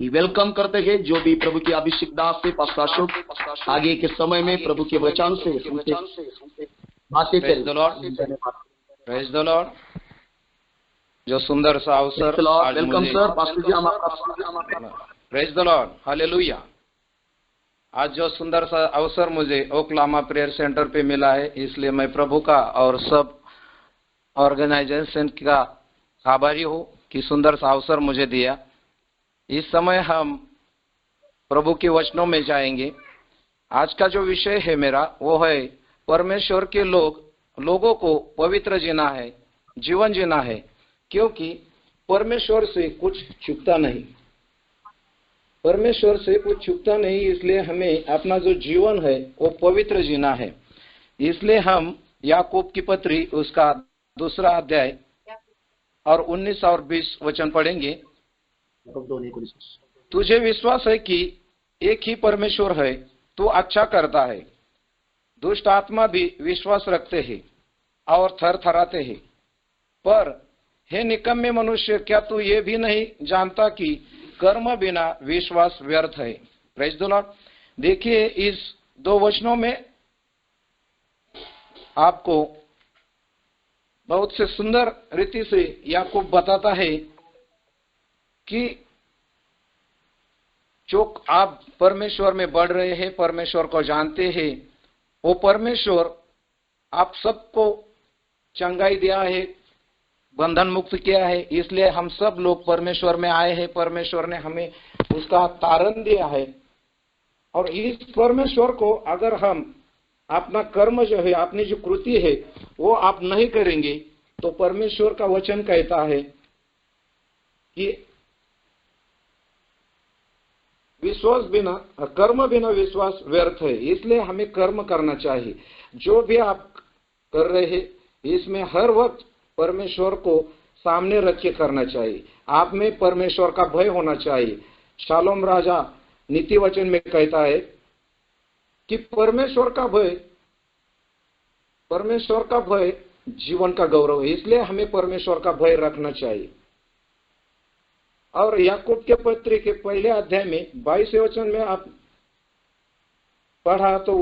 Welcome करते हैं जो भी प्रभु की अभिषेक दास से पास्टर आगे के समय में प्रभु के वचन से बातें Praise the Lord. Praise the Lord. जो सुंदर सा अवसर आज वेलकम मुझे सर पास्टर जी, हम आपका प्रेज द लॉर्ड, हालेलुया। आज जो सुंदर सा अवसर मुझे ओक्लामा प्रेयर सेंटर पे मिला है, इसलिए मैं प्रभु का और सब ऑर्गेनाइजेशन का आभारी हूँ कि सुंदर सा अवसर मुझे दिया। इस समय हम प्रभु के वचनों में जाएंगे। आज का जो विषय है मेरा वो है परमेश्वर के लोगों को पवित्र जीना है, जीवन जीना है, क्योंकि परमेश्वर से कुछ छुपता नहीं, परमेश्वर से कुछ छुपता नहीं। इसलिए हमें अपना जो जीवन है वो पवित्र जीना है। इसलिए हम याकूब की पत्री उसका 2 अध्याय और 19 और 20 वचन पढ़ेंगे। तुझे विश्वास है कि एक ही परमेश्वर है, तू अच्छा करता है। दुष्ट आत्मा भी विश्वास रखते हैं और थरथराते हैं। पर हे निकम्मे मनुष्य, क्या तू ये भी नहीं जानता कि कर्म बिना विश्वास व्यर्थ है। Praise the Lord. देखिए, इस 2 वचनों में आपको बहुत से सुंदर रीति से याकूब बताता है कि जो आप परमेश्वर में बढ़ रहे हैं, परमेश्वर को जानते हैं, वो परमेश्वर आप सबको चंगाई दिया है, बंधन मुक्त किया है। इसलिए हम सब लोग परमेश्वर में आए हैं। परमेश्वर ने हमें उसका तारण दिया है। और इस परमेश्वर को अगर हम अपना कर्म जो है, अपनी जो कृति है, वो आप नहीं करेंगे तो परमेश्वर का वचन कहता है कि विश्वास बिना, कर्म बिना विश्वास व्यर्थ है। इसलिए हमें कर्म करना चाहिए। जो भी आप कर रहे हैं, इसमें हर वक्त परमेश्वर को सामने रख के करना चाहिए। आप में परमेश्वर का भय होना चाहिए। शालोम राजा नीति वचन में कहता है कि परमेश्वर का भय जीवन का गौरव है। इसलिए हमें परमेश्वर का भय रखना चाहिए। और याकूब के पत्री के 1 अध्याय में 22 वचन में आप पढ़ा तो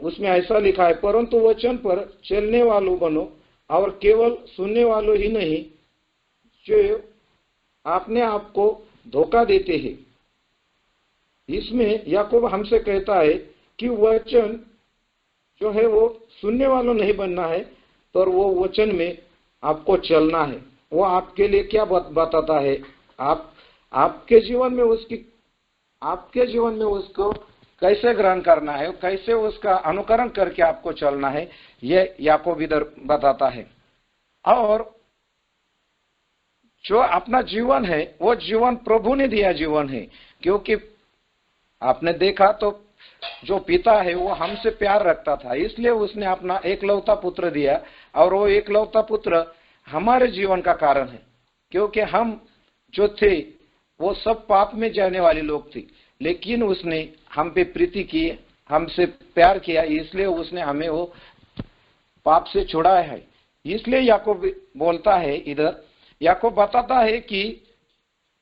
उसमें ऐसा लिखा है, परंतु वचन पर चलने वालों बनो और केवल सुनने वालों ही नहीं, जो अपने आप को धोखा देते हैं। इसमें याकूब हमसे कहता है कि वचन जो है वो सुनने वालों नहीं बनना है, पर वो वचन में आपको चलना है। वो आपके लिए क्या बताता है, आपके जीवन में उसको कैसे ग्रहण करना है, कैसे उसका अनुकरण करके आपको चलना है, ये याकूब इधर बताता है। और जो अपना जीवन है वो जीवन प्रभु ने दिया जीवन है, क्योंकि आपने देखा तो जो पिता है वो हमसे प्यार रखता था, इसलिए उसने अपना एकलौता पुत्र दिया। और वो एकलौता पुत्र हमारे जीवन का कारण है, क्योंकि हम जो थे वो सब पाप में जाने वाले लोग थे, लेकिन उसने हम पे प्रीति की, हमसे प्यार किया, इसलिए उसने हमें वो पाप से छुड़ाया है। इसलिए याकूब बोलता है, इधर याकूब बताता है कि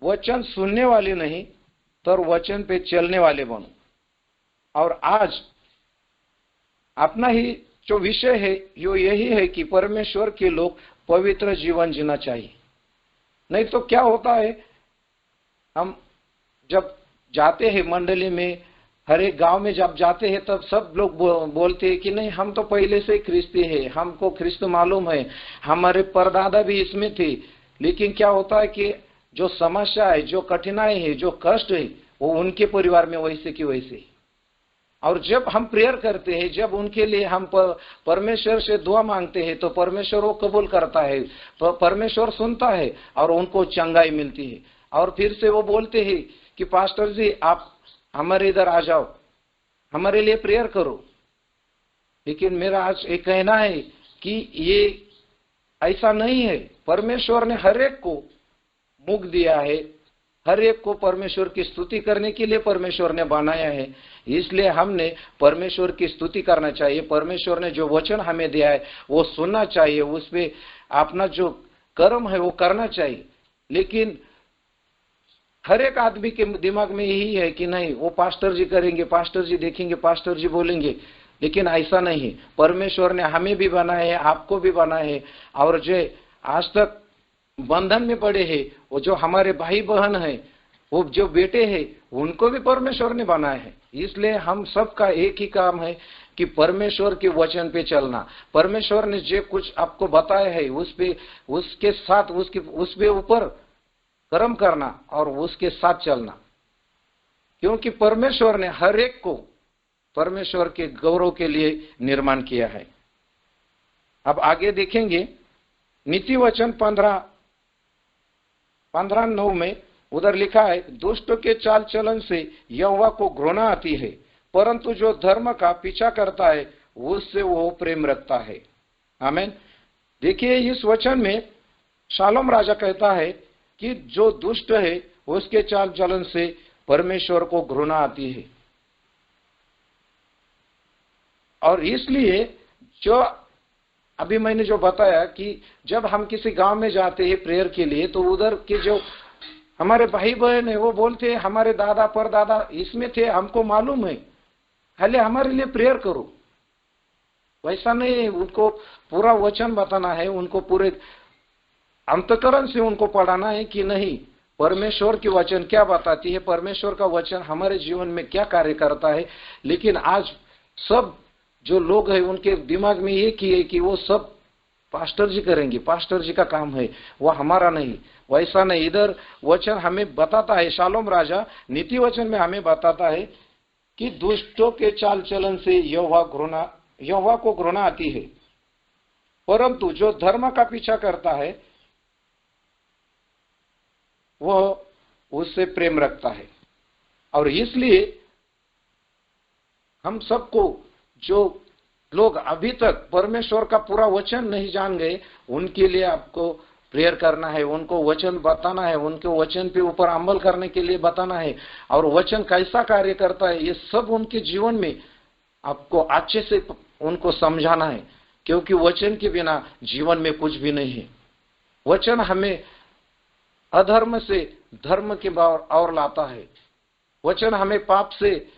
वचन सुनने वाले नहीं, तो वचन पे चलने वाले बनो। और आज अपना ही जो विषय है जो यही है कि परमेश्वर के लोग पवित्र जीवन जीना चाहिए। नहीं तो क्या होता है, हम जब जाते हैं मंडली में, हर एक गांव में जब जाते हैं, तब सब लोग बोलते हैं कि नहीं, हम तो पहले से ख्रिस्ती है, हमको ख्रिस्त मालूम है, हमारे परदादा भी इसमें थे। लेकिन क्या होता है कि जो समस्या है, जो कठिनाई है, जो कष्ट है, वो उनके परिवार में वैसे की वैसे। और जब हम प्रेयर करते हैं, जब उनके लिए हम परमेश्वर से दुआ मांगते हैं, तो परमेश्वर वो कबूल करता है, परमेश्वर सुनता है और उनको चंगाई मिलती है। और फिर से वो बोलते हैं कि पास्टर जी, आप हमारे इधर आ जाओ, हमारे लिए प्रेयर करो। लेकिन मेरा आज एक कहना है कि ये ऐसा नहीं है। परमेश्वर ने हर एक को मुख दिया है, हर एक को परमेश्वर की स्तुति करने के लिए परमेश्वर ने बनाया है। इसलिए हमने परमेश्वर की स्तुति करना चाहिए। परमेश्वर ने जो वचन हमें दिया है वो सुनना चाहिए, उस पे अपना जो कर्म है वो करना चाहिए। लेकिन हर एक आदमी के दिमाग में यही है कि नहीं वो पास्टर जी करेंगे, पास्टर जी देखेंगे, पास्टर जी बोलेंगे, लेकिन ऐसा नहीं है। परमेश्वर ने हमें भी बनाए है, आपको भी बनाए है, और जो आज तक बंधन में पड़े हैं, वो जो हमारे भाई बहन है, वो जो बेटे हैं, उनको भी परमेश्वर ने बनाया है। इसलिए हम सबका एक ही काम है कि परमेश्वर के वचन पे चलना। परमेश्वर ने जो कुछ आपको बताया है उस पे, उसके साथ उस पे ऊपर कर्म करना और उसके साथ चलना, क्योंकि परमेश्वर ने हर एक को परमेश्वर के गौरव के लिए निर्माण किया है। अब आगे देखेंगे नीति वचन 15:9 में उधर लिखा है, दुष्टों के चाल चलन से यहोवा को घृणा आती है, परंतु जो धर्म का पीछा करता है उससे वो प्रेम रखता है। आमीन। देखिए इस वचन में शालोम राजा कहता है कि जो दुष्ट है उसके चाल चलन से परमेश्वर को घृणा आती है, और इसलिए जो अभी मैंने जो बताया कि जब हम किसी गांव में जाते हैं प्रेयर के लिए, तो उधर के जो हमारे भाई बहन है वो बोलते हैं हमारे दादा परदादा इसमें थे, हमको मालूम है, पहले हमारे लिए प्रेयर करो। वैसा नहीं, उनको पूरा वचन बताना है, उनको पूरे अंतकरण से उनको पढ़ाना है कि नहीं परमेश्वर की वचन क्या बताती है, परमेश्वर का वचन हमारे जीवन में क्या कार्य करता है। लेकिन आज सब जो लोग हैं उनके दिमाग में ये की है कि वो सब पास्टर जी करेंगे, पास्टर जी का काम है, वो हमारा नहीं। वैसा नहीं, इधर वचन हमें बताता है, शालोम राजा नीति वचन में हमें बताता है कि दुष्टों के चाल चलन से यहोवा को घृणा आती है, परंतु जो धर्म का पीछा करता है वह उससे प्रेम रखता है। और इसलिए हम सबको, जो लोग अभी तक परमेश्वर का पूरा वचन नहीं जान गए, उनके लिए आपको प्रेयर करना है, उनको वचन बताना है, उनके वचन पे ऊपर अमल करने के लिए बताना है, और वचन कैसा कार्य करता है ये सब उनके जीवन में आपको अच्छे से उनको समझाना है, क्योंकि वचन के बिना जीवन में कुछ भी नहीं है। वचन हमें अधर्म से धर्म के और लाता है, वचन हमें पाप से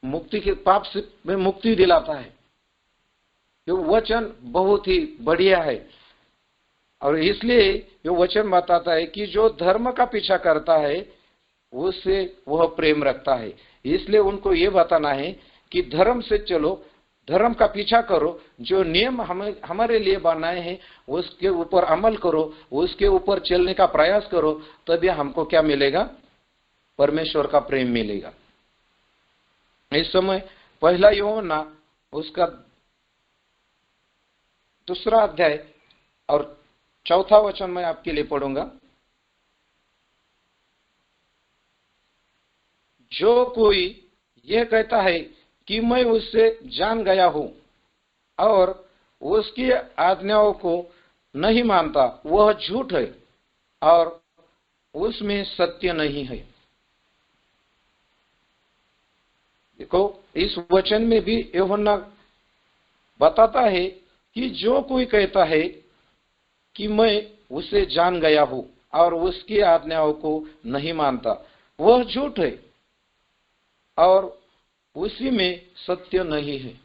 मुक्ति दिलाता है। ये वचन बहुत ही बढ़िया है, और इसलिए ये वचन बताता है कि जो धर्म का पीछा करता है उससे वह प्रेम रखता है। इसलिए उनको ये बताना है कि धर्म से चलो, धर्म का पीछा करो, जो नियम हमारे लिए बनाए हैं उसके ऊपर अमल करो, उसके ऊपर चलने का प्रयास करो, तभी हमको क्या मिलेगा, परमेश्वर का प्रेम मिलेगा। इस समय पहला यूहन्ना उसका 2 अध्याय और 4 वचन मैं आपके लिए पढ़ूंगा। जो कोई यह कहता है कि मैं उससे जान गया हूं और उसकी आज्ञाओं को नहीं मानता, वह झूठ है और उसमें सत्य नहीं है। देखो इस वचन में भी यूहन्ना बताता है कि जो कोई कहता है कि मैं उसे जान गया हूं और उसकी आज्ञाओं को नहीं मानता, वह झूठ है और उसी में सत्य नहीं है।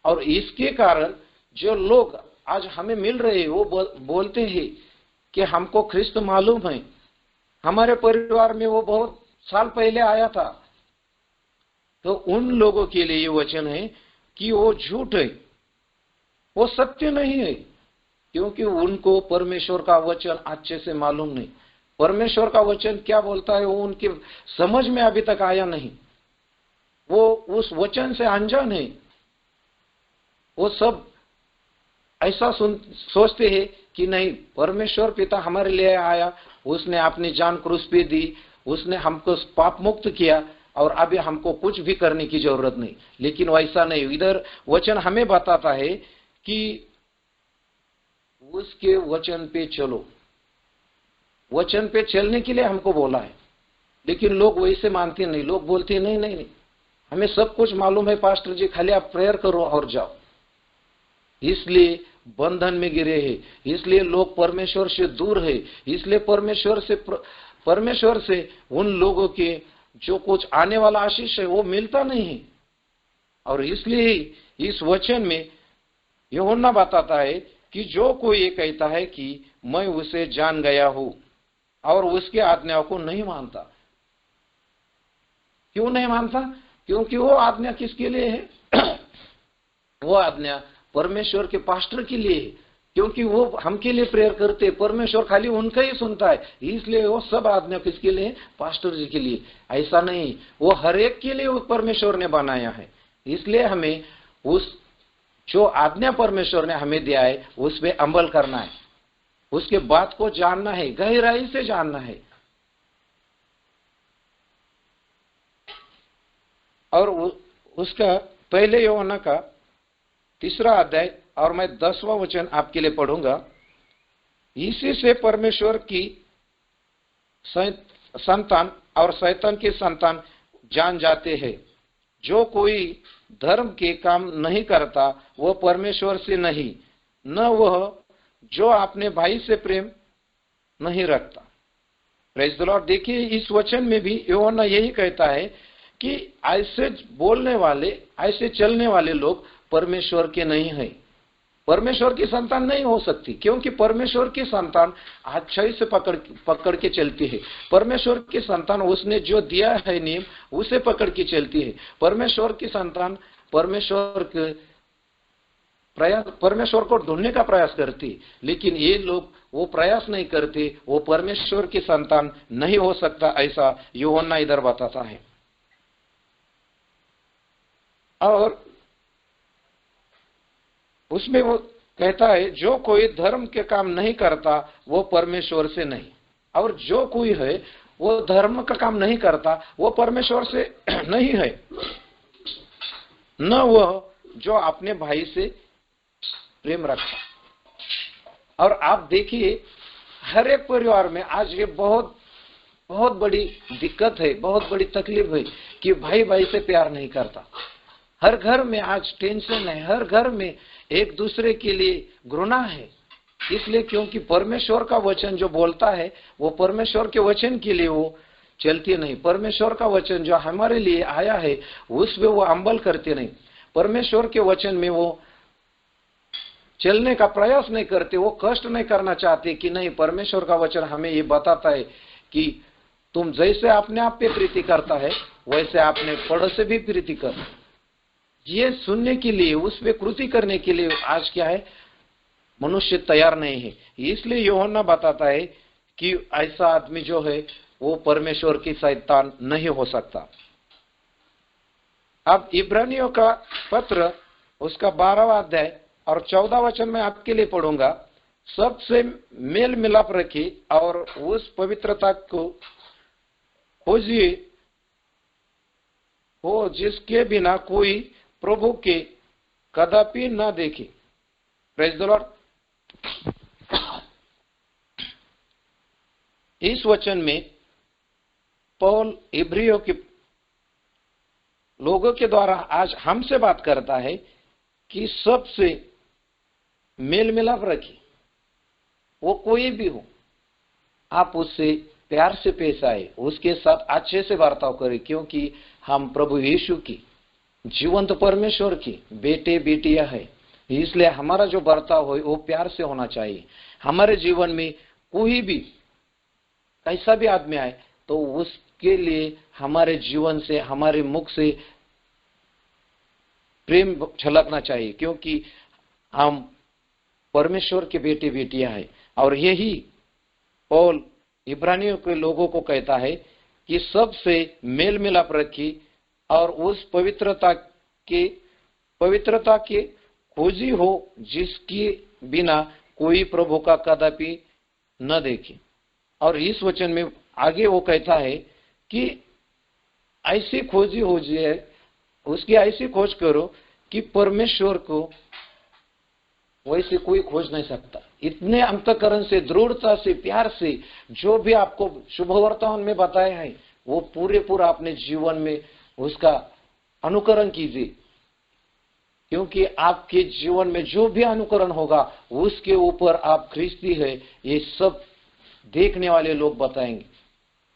और इसके कारण जो लोग आज हमें मिल रहे हैं वो बोलते हैं कि हमको ख्रिस्त मालूम है, हमारे परिवार में वो बहुत साल पहले आया था, तो उन लोगों के लिए ये वचन है कि वो झूठ है, वो सत्य नहीं है, क्योंकि उनको परमेश्वर का वचन अच्छे से मालूम नहीं। परमेश्वर का वचन क्या बोलता है वो उनके समझ में अभी तक आया नहीं, वो उस वचन से अनजान है। वो सब ऐसा सोचते हैं कि नहीं, परमेश्वर पिता हमारे लिए आया, उसने अपनी जान क्रूस पे दी, उसने हमको पाप मुक्त किया और अभी हमको कुछ भी करने की जरूरत नहीं। लेकिन वैसा नहीं, इधर वचन हमें बताता है कि उसके वचन पे चलो, वचन पे चलने के लिए हमको बोला है। लेकिन लोग वैसे मानते नहीं, लोग बोलते नहीं नहीं नहीं, हमें सब कुछ मालूम है पास्टर जी, खाली आप प्रेयर करो और जाओ। इसलिए बंधन में गिरे हैं, इसलिए लोग परमेश्वर से दूर है, इसलिए परमेश्वर से परमेश्वर से उन लोगों के जो कुछ आने वाला आशीष है वो मिलता नहीं है। और इसलिए इस वचन में यूहन्ना बताता है कि जो कोई ये कहता है कि मैं उसे जान गया हूं और उसकी आज्ञाओं को नहीं मानता। क्यों नहीं मानता? क्योंकि वो आज्ञा किसके लिए है? वो आज्ञा परमेश्वर के पास्टर के लिए है, क्योंकि वो हमके लिए प्रेयर करते हैं, परमेश्वर खाली उनका ही सुनता है, इसलिए वो सब आज्ञा किसके लिए? पास्टर जी के लिए। ऐसा नहीं, वो हर एक के लिए वो परमेश्वर ने बनाया है। इसलिए हमें उस जो आज्ञा परमेश्वर ने हमें दिया है उस पे अमल करना है, उसके बात को जानना है, गहराई से जानना है। और उसका पहले यूहन्ना का 3 अध्याय और मैं 10वां वचन आपके लिए पढ़ूंगा। इसी से परमेश्वर की संतान और शैतान की संतान जान जाते हैं, जो कोई धर्म के काम नहीं करता वह परमेश्वर से नहीं, न वह जो अपने भाई से प्रेम नहीं रखता। Praise the Lord. देखिए इस वचन में भी यूहन्ना यही कहता है कि ऐसे बोलने वाले, ऐसे चलने वाले लोग परमेश्वर के नहीं हैं, परमेश्वर की संतान नहीं हो सकती, क्योंकि परमेश्वर की संतान अच्छाई से पकड़ के चलती है। परमेश्वर की संतान उसने जो दिया है नियम उसे पकड़ के चलती है। परमेश्वर की संतान परमेश्वर को ढूंढने का प्रयास करती, लेकिन ये लोग वो प्रयास नहीं करते, वो परमेश्वर की संतान नहीं हो सकता, ऐसा यूहन्ना इधर बताता है। और उसमें वो कहता है जो कोई धर्म के काम नहीं करता वो परमेश्वर से नहीं, और जो कोई है वो धर्म का काम नहीं करता वो परमेश्वर से नहीं है, न वह जो अपने भाई से प्रेम रखता। और आप देखिए हर एक परिवार में आज ये बहुत बहुत बड़ी दिक्कत है, बहुत बड़ी तकलीफ है कि भाई भाई से प्यार नहीं करता। हर घर में आज टेंशन है, हर घर में एक दूसरे के लिए घृणा है। इसलिए क्योंकि परमेश्वर का वचन जो बोलता है वो परमेश्वर के वचन के लिए वो चलती नहीं, परमेश्वर का वचन जो हमारे लिए आया है उस पे वो अमल करते नहीं, परमेश्वर के वचन में वो चलने का प्रयास नहीं करते, वो कष्ट नहीं करना चाहते कि नहीं परमेश्वर का वचन हमें ये बताता है कि तुम जैसे अपने आप पे प्रीति करता है वैसे अपने पड़ोस से भी प्रीति कर। ये सुनने के लिए, उस पे कृति करने के लिए आज क्या है, मनुष्य तैयार नहीं है। इसलिए यूहन्ना बताता है कि ऐसा आदमी जो है वो परमेश्वर की संतान नहीं हो सकता। अब इब्रानियों का पत्र उसका 12वां अध्याय और 14 वचन में आपके लिए पढ़ूंगा। सबसे मेल मिलाप रखी और उस पवित्रता को खोजिए हो जिसके बिना कोई प्रभु के कदापि न देखे। Praise the Lord. इस वचन में पौल इब्रियों के लोगों के द्वारा आज हमसे बात करता है कि सबसे मेल मिलाप रखिए, वो कोई भी हो, आप उससे प्यार से पेश आए, उसके साथ अच्छे से बर्ताव करें, क्योंकि हम प्रभु यीशु की जीवंत परमेश्वर की बेटे बेटियां है। इसलिए हमारा जो बर्ताव हो वो प्यार से होना चाहिए। हमारे जीवन में कोई भी कैसा भी आदमी आए तो उसके लिए हमारे जीवन से, हमारे मुख से प्रेम झलकना चाहिए, क्योंकि हम परमेश्वर के बेटे बेटियां हैं। और यही पौल इब्रानियों के लोगों को कहता है कि सबसे मेल मिलाप रखी और उस पवित्रता के खोजी हो जिसके बिना कोई प्रभु का कदापि न देखे। और इस वचन में आगे वो कहता है कि ऐसी खोजी हो जाए, उसकी ऐसी खोज करो कि परमेश्वर को वैसे कोई खोज नहीं सकता। इतने अंतःकरण से, दृढ़ता से, प्यार से जो भी आपको शुभ वर्तमान में बताया है वो पूरा अपने जीवन में उसका अनुकरण कीजिए, क्योंकि आपके जीवन में जो भी अनुकरण होगा उसके ऊपर आप ख्रिस्ती है ये सब देखने वाले लोग बताएंगे।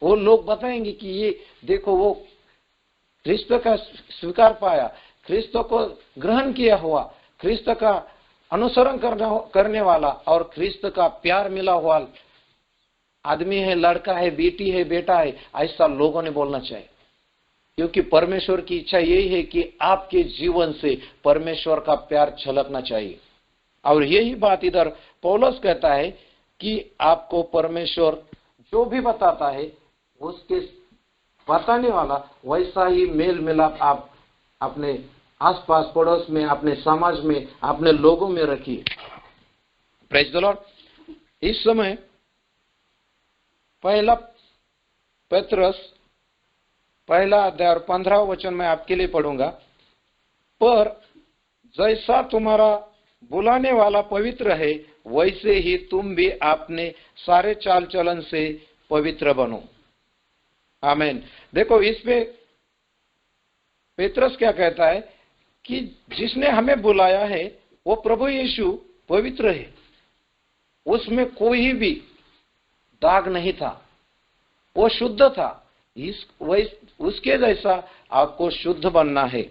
वो लोग बताएंगे कि ये देखो वो ख्रिस्त का स्वीकार पाया, ख्रिस्त को ग्रहण किया हुआ, ख्रिस्त का अनुसरण करने वाला और ख्रिस्त का प्यार मिला हुआ आदमी है, लड़का है, बेटी है, बेटा है, ऐसा लोगों ने बोलना चाहिए। क्योंकि परमेश्वर की इच्छा यही है कि आपके जीवन से परमेश्वर का प्यार झलकना चाहिए। और यही बात इधर पौलुस कहता है कि आपको परमेश्वर जो भी बताता है उसके बताने वाला वैसा ही मेल मिलाप आप अपने आसपास पड़ोस में, अपने समाज में, अपने लोगों में रखिए। Praise the Lord. इस समय पहला पत्रस पहला अध्याय और 15 वचन मैं आपके लिए पढ़ूंगा। पर जैसा तुम्हारा बुलाने वाला पवित्र है वैसे ही तुम भी अपने सारे चाल चलन से पवित्र बनो। आमीन। देखो इस पे पेत्रस क्या कहता है कि जिसने हमें बुलाया है वो प्रभु यीशु पवित्र है, उसमें कोई भी दाग नहीं था, वो शुद्ध था। उसके जैसा आपको शुद्ध बनना है।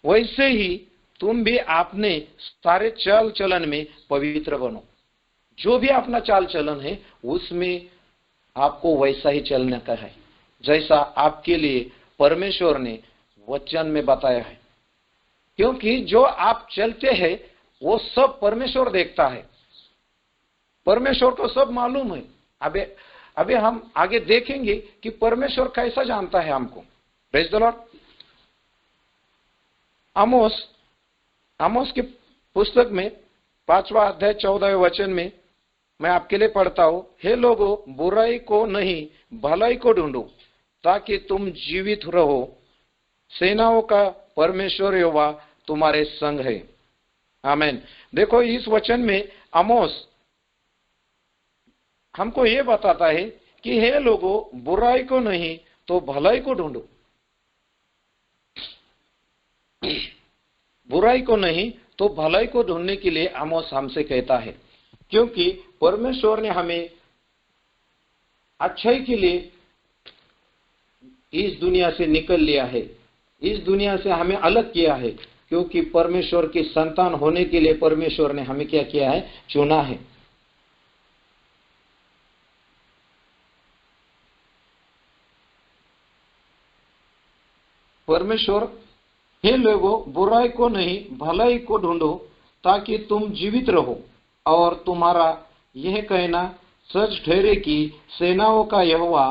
वैसे ही तुम भी अपने सारे चाल चलन में पवित्र बनो। जो भी अपना चाल चलन है उसमें आपको वैसा ही चलने का है जैसा आपके लिए परमेश्वर ने वचन में बताया है। क्योंकि जो आप चलते हैं वो सब परमेश्वर देखता है, परमेश्वर को सब मालूम है। अबे हम आगे देखेंगे कि परमेश्वर कैसा जानता है हमको। Praise the Lord. आमोस की पुस्तक में 5वां अध्याय 14वें वचन में मैं आपके लिए पढ़ता हूं। हे लोगों, बुराई को नहीं भलाई को ढूंढो ताकि तुम जीवित रहो। सेनाओं का परमेश्वर यहोवा तुम्हारे संग है। आमीन। देखो इस वचन में आमोस हमको ये बताता है कि हे लोगों, बुराई को नहीं तो भलाई को ढूंढो। बुराई को नहीं तो भलाई को ढूंढने के लिए आमोस हमसे कहता है। क्योंकि परमेश्वर ने हमें अच्छाई के लिए इस दुनिया से निकल लिया है, इस दुनिया से हमें अलग किया है। क्योंकि परमेश्वर की संतान होने के लिए परमेश्वर ने हमें क्या किया है? चुना है। परमेश्वर, हे लोगों, बुराई को नहीं भलाई को ढूंढो ताकि तुम जीवित रहो। और तुम्हारा यह कहना सच ठहरे कि सेनाओं का यहोवा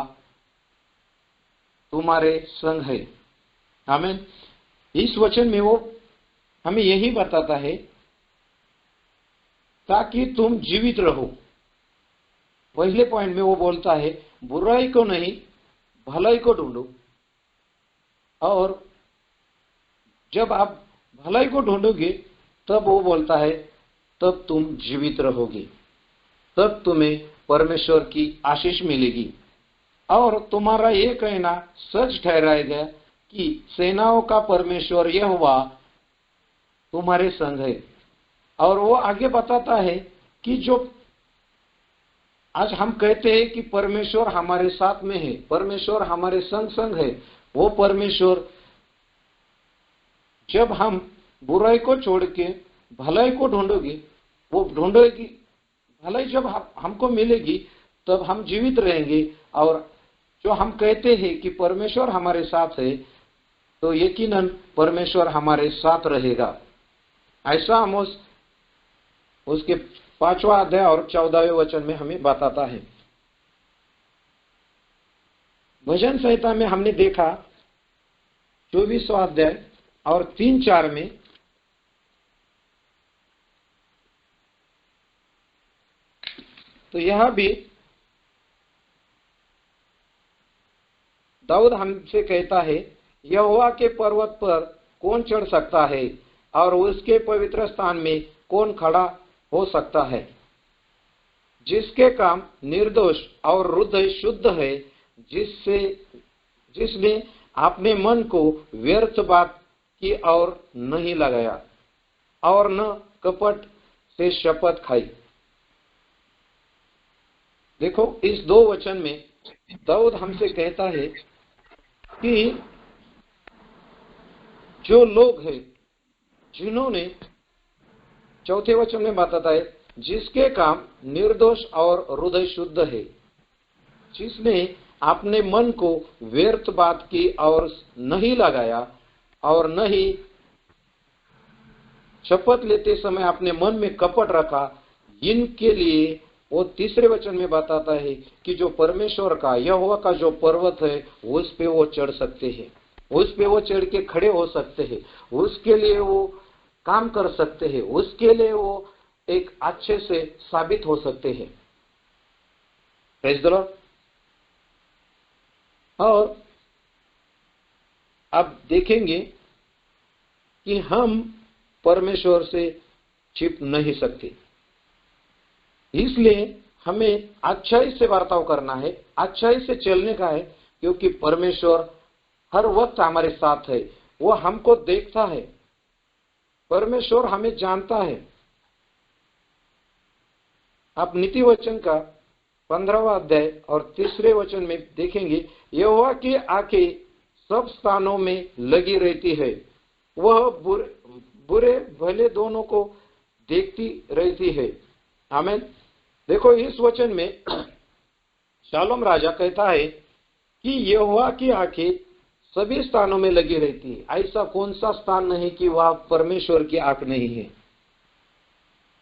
तुम्हारे संग है। आमीन। इस वचन में वो हमें यही बताता है ताकि तुम जीवित रहो। पहले पॉइंट में वो बोलता है बुराई को नहीं भलाई को ढूंढो, और जब आप भलाई को ढूंढोगे तब वो बोलता है तब तुम जीवित रहोगे, तब तुम्हें परमेश्वर की आशीष मिलेगी। और तुम्हारा ये कहना सच ठहराएगा कि सेनाओं का परमेश्वर यहोवा तुम्हारे संग है। और वो आगे बताता है कि जो आज हम कहते हैं कि परमेश्वर हमारे साथ में है, परमेश्वर हमारे संग संग है, वो परमेश्वर जब हम बुराई को छोड़ के भलाई को ढूंढोगे, वो ढूंढोगी भलाई जब हमको मिलेगी तब हम जीवित रहेंगे। और जो हम कहते हैं कि परमेश्वर हमारे साथ है तो यकीनन परमेश्वर हमारे साथ रहेगा। ऐसा आमोस उसके 5वां अध्याय और 14वें वचन में हमें बताता है। भजन संहिता में हमने देखा 24वां अध्याय और 3-4 में तो यह भी दाऊद हमसे कहता है यहोवा के पर्वत पर कौन चढ़ सकता है और उसके पवित्र स्थान में कौन खड़ा हो सकता है। जिसके काम निर्दोष और हृदय शुद्ध है, जिसने अपने मन को व्यर्थ बात की और नहीं लगाया और न कपट से शपथ खाई। देखो इस 2 वचन में दाऊद हमसे कहता है कि जो लोग हैं जिन्होंने, चौथे वचन में बताता है, जिसके काम निर्दोष और हृदय शुद्ध है, जिसने अपने मन को व्यर्थ बात की और नहीं लगाया और नहीं शपथ लेते समय अपने मन में कपट रखा, इनके लिए वो तीसरे वचन में बताता है कि जो परमेश्वर का, यहोवा का जो पर्वत है उस पे वो चढ़ सकते हैं, उस पे वो चढ़ के खड़े हो सकते हैं, उसके लिए वो काम कर सकते हैं, उसके लिए वो एक अच्छे से साबित हो सकते हैं। Praise the Lord. और अब देखेंगे कि हम परमेश्वर से छिप नहीं सकते, इसलिए हमें अच्छाई से बर्ताव करना है, अच्छाई से चलने का है, क्योंकि परमेश्वर हर वक्त हमारे साथ है, वो हमको देखता है, परमेश्वर हमें जानता है। आप नीति वचन का 15वां अध्याय और 3 वचन में देखेंगे, यहोवा की आंखें सब स्थानों में लगी रहती है, वह बुरे भले दोनों को देखती रहती है। आमीन। देखो इस वचन में शालोम राजा कहता है कि यहोवा की आंखें सभी स्थानों में लगी रहती है। ऐसा कौन सा स्थान नहीं कि वह परमेश्वर की आंख नहीं है।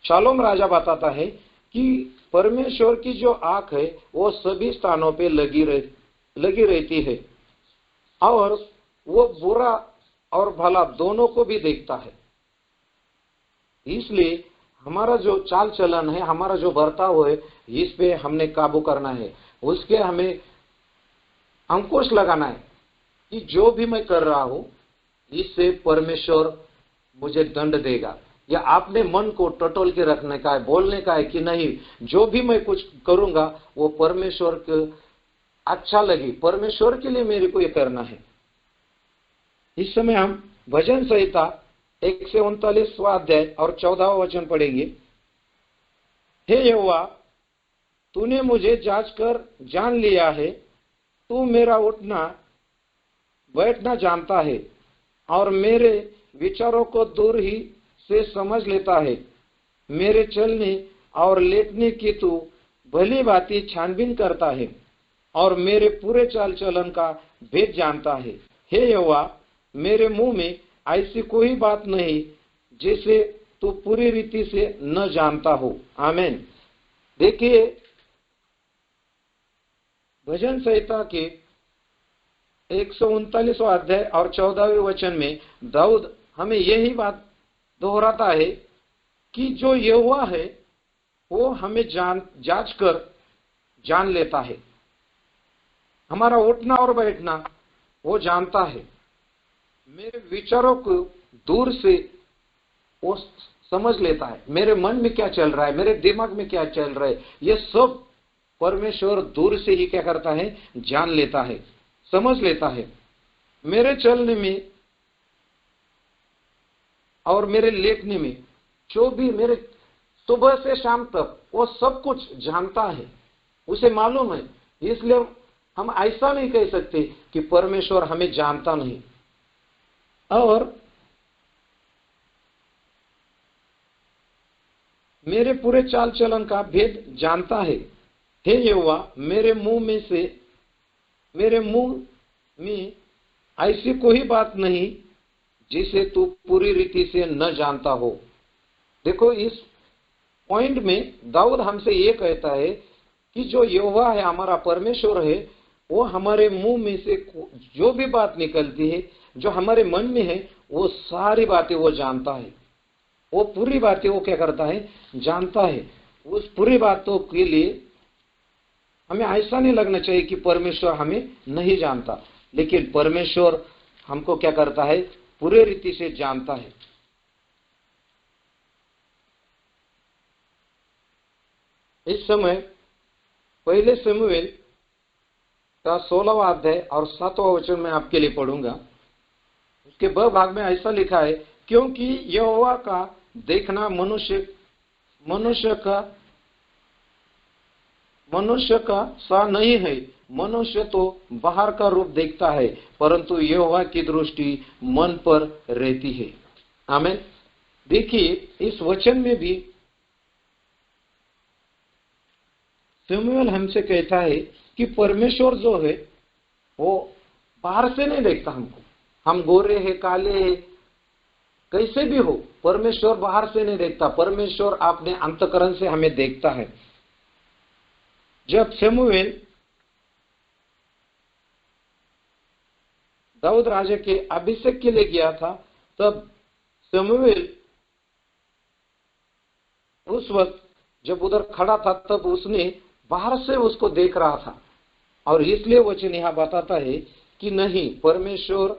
शालोम राजा बताता है कि परमेश्वर की जो आंख है वो सभी स्थानों पे लगी रहती है और वो बुरा और भला दोनों को भी देखता है। इसलिए हमारा जो चाल चलन है, हमारा जो बर्ताव है, इस पे हमने काबू करना है, उसके हमें अंकुश लगाना है कि जो भी मैं कर रहा हूं इससे परमेश्वर मुझे दंड देगा, या आपने मन को टटोल के रखने का है, बोलने का है कि नहीं, जो भी मैं कुछ करूंगा वो परमेश्वर को अच्छा लगे, परमेश्वर के लिए मेरे को ये करना है। इस समय हम भजन संहिता 139वां अध्याय और 14वां वचन पढ़ेंगे। हे यहोवा, तूने मुझे जांच कर जान लिया है, तू मेरा उठना बैठना जानता है और मेरे विचारों को दूर ही से समझ लेता है। मेरे चलने और लेटने की तू भली भांति छानबीन करता है और मेरे पूरे चाल चलन का भेद जानता है। हे यहोवा, मेरे मुंह में ऐसी कोई बात नहीं जिसे तू पूरी रीति से न जानता हो। आमीन। देखिए भजन संहिता के 139वां अध्याय और 14वें वचन में दाऊद हमें यही बात दोहराता है कि जो यहोवा है वो हमें जांच कर जान लेता है, हमारा उठना और बैठना वो जानता है, मेरे विचारों को दूर से वो समझ लेता है, मेरे मन में क्या चल रहा है, मेरे दिमाग में क्या चल रहा है, ये सब परमेश्वर दूर से ही क्या करता है, जान लेता है, समझ लेता है। मेरे चलने में और मेरे लेटने में, जो भी मेरे सुबह से शाम तक, वो सब कुछ जानता है, उसे मालूम है। इसलिए हम ऐसा नहीं कह सकते कि परमेश्वर हमें जानता नहीं। और मेरे पूरे चाल चलन का भेद जानता है। हे यहोवा, मेरे मुंह में ऐसी कोई बात नहीं जिसे तू पूरी रीति से न जानता हो। देखो इस पॉइंट में दाऊद हमसे ये कहता है कि जो यहोवा है, हमारा परमेश्वर है, वो हमारे मुंह में से जो भी बात निकलती है, जो हमारे मन में है, वो सारी बातें वो जानता है, वो पूरी बातें वो क्या करता है, जानता है। उस पूरी बातों के लिए हमें ऐसा नहीं लगना चाहिए कि परमेश्वर हमें नहीं जानता, लेकिन परमेश्वर हमको क्या करता है, पूरे रीति से जानता है। इस समय पहले शमूएल का 16वां अध्याय और 7वां वचन मैं आपके लिए पढ़ूंगा। उसके ब भाग में ऐसा लिखा है, क्योंकि यहोवा का देखना मनुष्य का सा नहीं है, मनुष्य तो बाहर का रूप देखता है, परंतु यहोवा की दृष्टि मन पर रहती है। आमीन। देखिए, इस वचन में भी शमूएल हमसे कहता है कि परमेश्वर जो है वो बाहर से नहीं देखता हमको। हम गोरे हैं, काले हैं, कैसे भी हो, परमेश्वर बाहर से नहीं देखता। परमेश्वर अपने अंतःकरण से हमें देखता है। जब शमूएल दाऊद राजा के अभिषेक के लिए गया था, तब शमूएल उस वक्त जब उधर खड़ा था, तब उसने बाहर से उसको देख रहा था। और इसलिए वचन यहां बताता है कि नहीं, परमेश्वर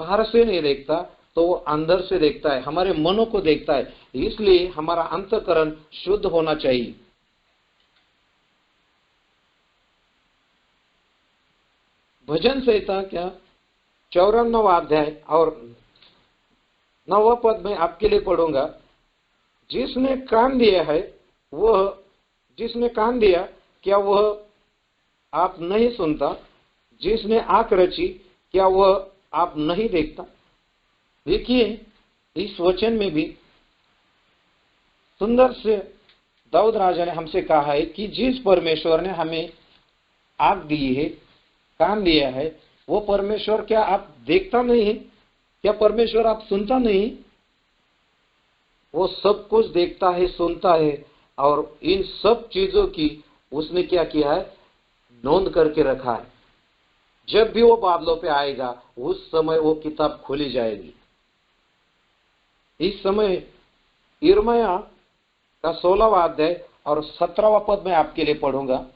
बाहर से नहीं देखता, तो वो अंदर से देखता है, हमारे मनों को देखता है। इसलिए हमारा अंतःकरण शुद्ध होना चाहिए। भजन संहिता क्या 54वां अध्याय और 9वां पद में आपके लिए पढ़ूंगा। जिसने कान दिया है वह, जिसने कान दिया क्या वह आप नहीं सुनता? जिसने आंख रची क्या वह आप नहीं देखता? देखिए, इस वचन में भी सुंदर से दाऊद राजा ने हमसे कहा है कि जिस परमेश्वर ने हमें आंख दी है, कान दिया है, वो परमेश्वर क्या आप देखता नहीं है? क्या परमेश्वर आप सुनता नहीं? वो सब कुछ देखता है, सुनता है, और इन सब चीजों की उसने क्या किया है? नोंद करके रखा है। जब भी वो बादलों पे आएगा, उस समय वो किताब खोली जाएगी। इस समय यिर्मयाह का 16वां अध्याय और 17वां पद में आपके लिए पढ़ूंगा।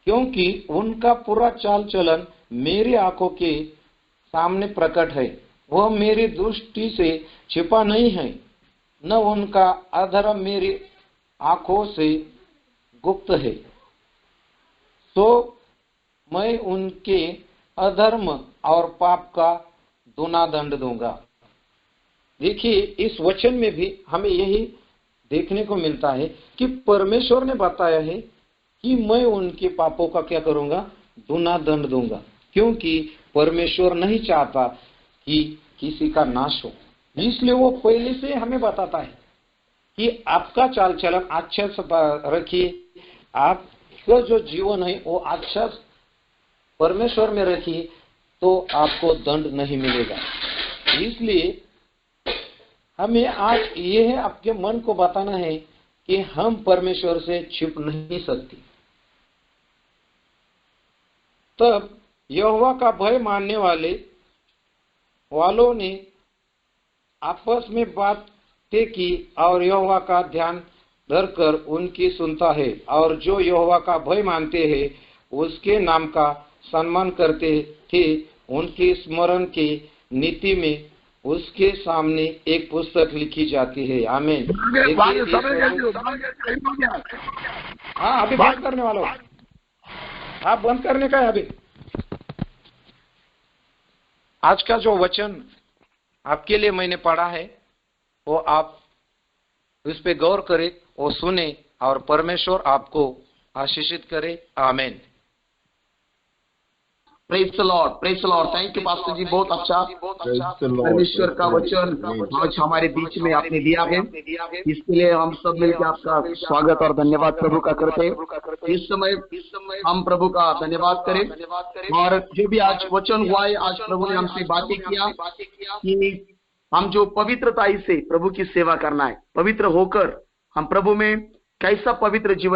क्योंकि उनका पूरा चाल चलन मेरी आंखों के सामने प्रकट है, वह मेरी दृष्टि से छिपा नहीं है, न उनका अधर्म मेरी आंखों से गुप्त है। तो मैं उनके अधर्म और पाप का दूना दंड दूंगा। देखिए, इस वचन में भी हमें यही देखने को मिलता है कि परमेश्वर ने बताया है कि मैं उनके पापों का क्या करूंगा? दूना दंड दूंगा। क्योंकि परमेश्वर नहीं चाहता कि किसी का नाश हो, इसलिए वो पहले से हमें बताता है कि आपका चाल चलन अच्छा से रखिए, आपका जो जीवन है वो अच्छा परमेश्वर में रखिए, तो आपको दंड नहीं मिलेगा। इसलिए हमें आज ये है आपके मन को बताना है कि हम परमेश्वर से छिप नहीं सकते। तब यहोवा का भय मानने वालों ने आपस में बातें की और यहोवा का ध्यान धरकर उनकी सुनता है, और जो यहोवा का भय मानते हैं उसके नाम का सम्मान करते थे, उनके स्मरण की नीति में उसके सामने एक पुस्तक लिखी जाती है। आमीन। हाँ, अभी बंद करने वाला हूँ। आप बंद करने का है अभी। आज का जो वचन आपके लिए मैंने पढ़ा है, वो आप उस पे गौर करें और सुने, और परमेश्वर आपको आशीषित करे। आमीन। Praise the Lord, praise the Lord. Thank you pastor ji, बहुत अच्छा परमेश्वर का वचन आज हमारे बीच में आपने दिया है। इसके लिए हम सब मिलकर आपका स्वागत और धन्यवाद प्रभु का करते हैं। इस समय हम प्रभु का धन्यवाद करें। और जो भी आज वचन हुआ है, आज प्रभु ने हमसे बातें किया कि हम जो पवित्रता से प्रभु की सेवा करना है, पवित्र होकर हम प्रभु में कैसा पवित्र जीवन